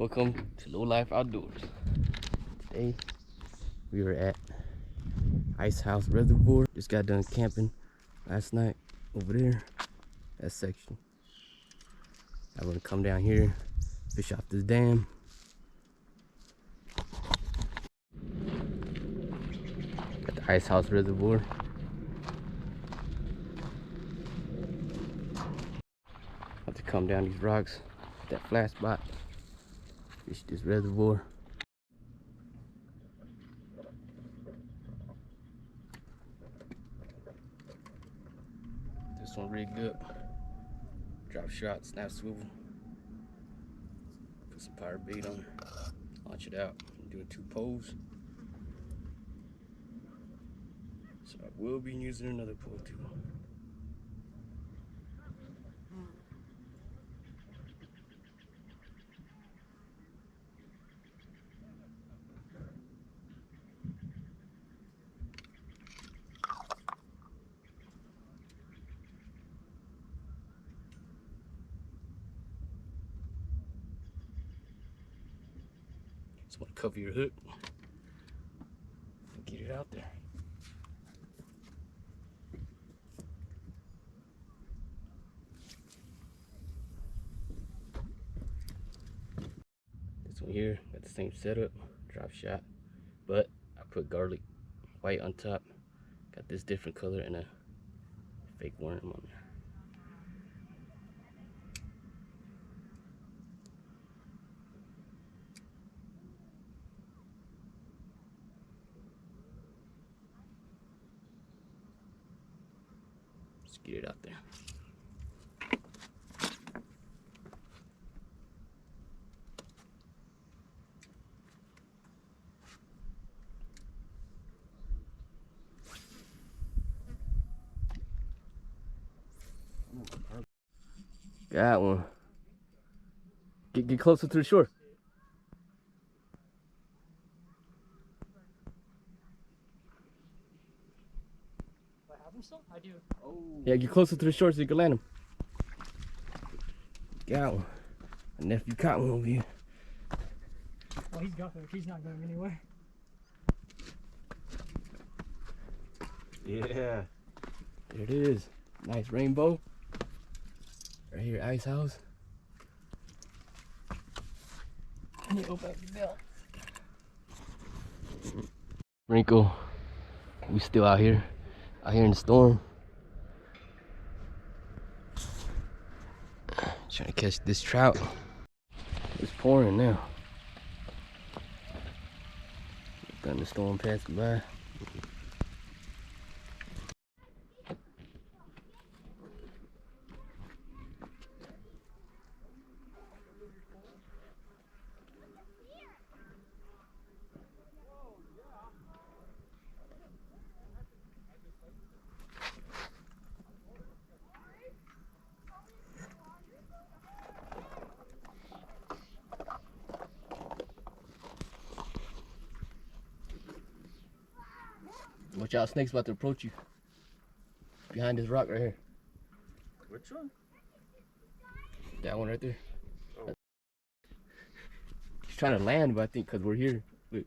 Welcome to Low Life Outdoors. Today we were at Ice House Reservoir. Just got done camping last night over there, that section. I'm gonna come down here, fish off this dam. At the Ice House Reservoir. Have to come down these rocks, that flat spot, fish this reservoir. This one rigged up. Drop shot, snap swivel. Put some power bait on it. Launch it out. I'm doing 2 poles. So I will be using another pole too. Just want to cover your hook and get it out there. This one here got the same setup, drop shot, but I put garlic white on top. Got this different color and a fake worm on there. Just get it out there. Got one. Get closer to the shore. Do I have him still? I do. Oh. Yeah, get closer to the shore so you can land him. Got one. My nephew caught one over here. Well, he's got hook. He's not going anywhere. Yeah. There it is. Nice rainbow. Right here, Ice House. I need to open up the belt. Wrinkle. We still out here in the storm. Trying to catch this trout. It's pouring now. Thunderstorm passing by. Watch out, snake's about to approach you. Behind this rock right here. Which one? That one right there. Oh. He's trying to land, but I think because we're here. Look.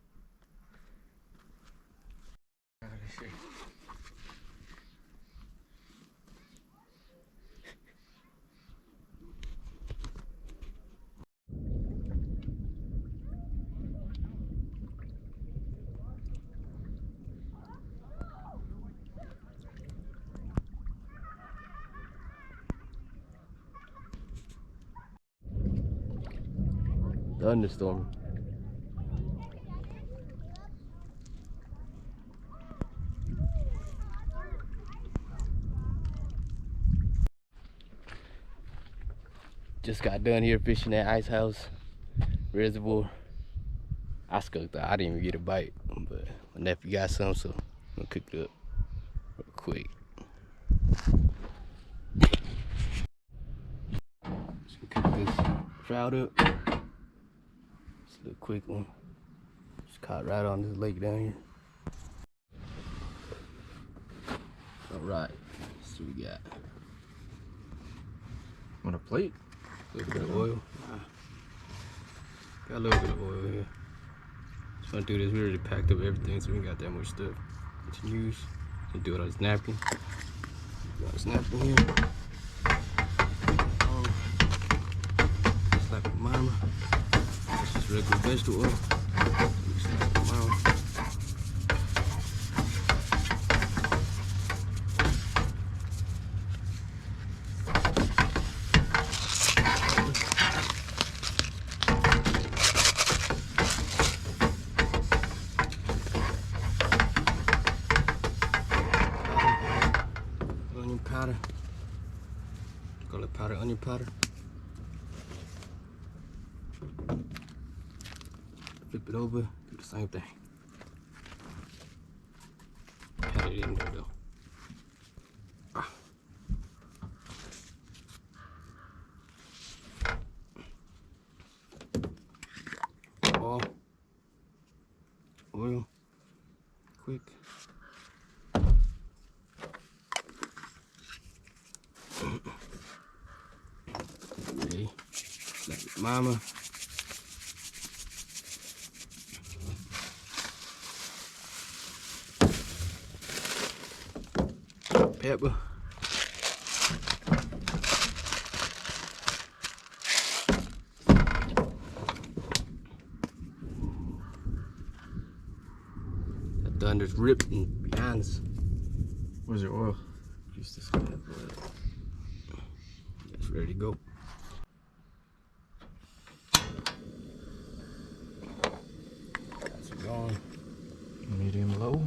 Thunderstorm. Just got done here fishing at Ice House Reservoir. I skunked out. I didn't even get a bite, but my nephew got some, so I'm gonna cook it up real quick. Just gonna cook this trout up. Just a little quick one. Just caught right on this lake down here. Alright, let's see what we got. On a plate? A little bit of oil. Got a little bit of oil here. Just gonna do this. We already packed up everything, so we ain't got that much stuff to use. Gonna do it on this napkin. Got this napkin here. Just like a mama. This is regular vegetable oil. Just like a mama. Onion powder. Garlic powder, onion powder. Flip it over, do the same thing. Pat it in there though. Oil, quick. Okay, like mama. Pepper. That thunder's ripped and behind us. Where's your oil? Use this bad boy. That's ready to go. That's it going. Medium low.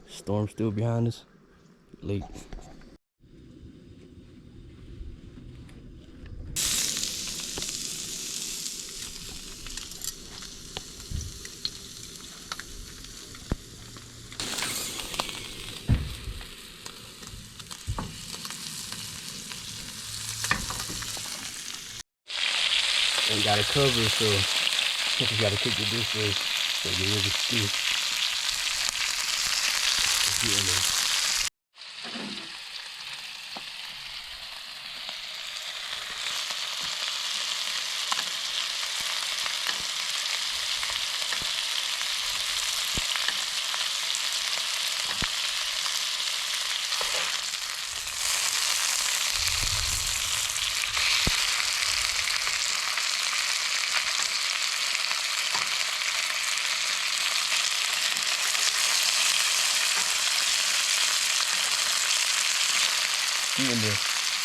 Storm still behind us. Late. And got it covered, so you gotta cook it this way so you really see it.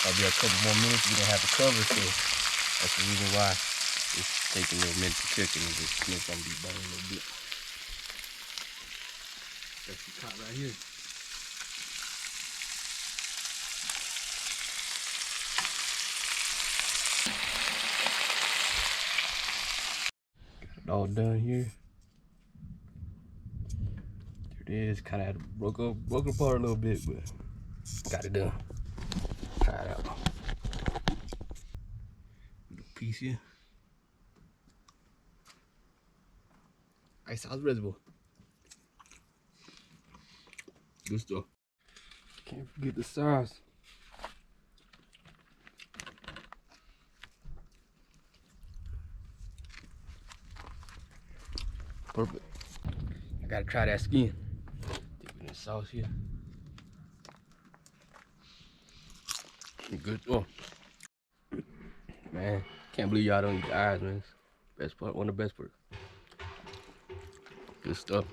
I'll be a couple more minutes. We're gonna have to cover, so that's the reason why it's taking a little minute to cook, and the skin's gonna be burning a little bit. That's the top right here. Got it all done here. There it is. Kind of had to broke apart a little bit, but got it done. Try it out. Little piece here. Ice House Reservoir. Good stuff. Can't forget the sauce. Perfect. I gotta try that skin. Dip it in the sauce here. Good. Oh, man, can't believe y'all don't eat the eyes, man. Best part, one of the best parts. Good stuff.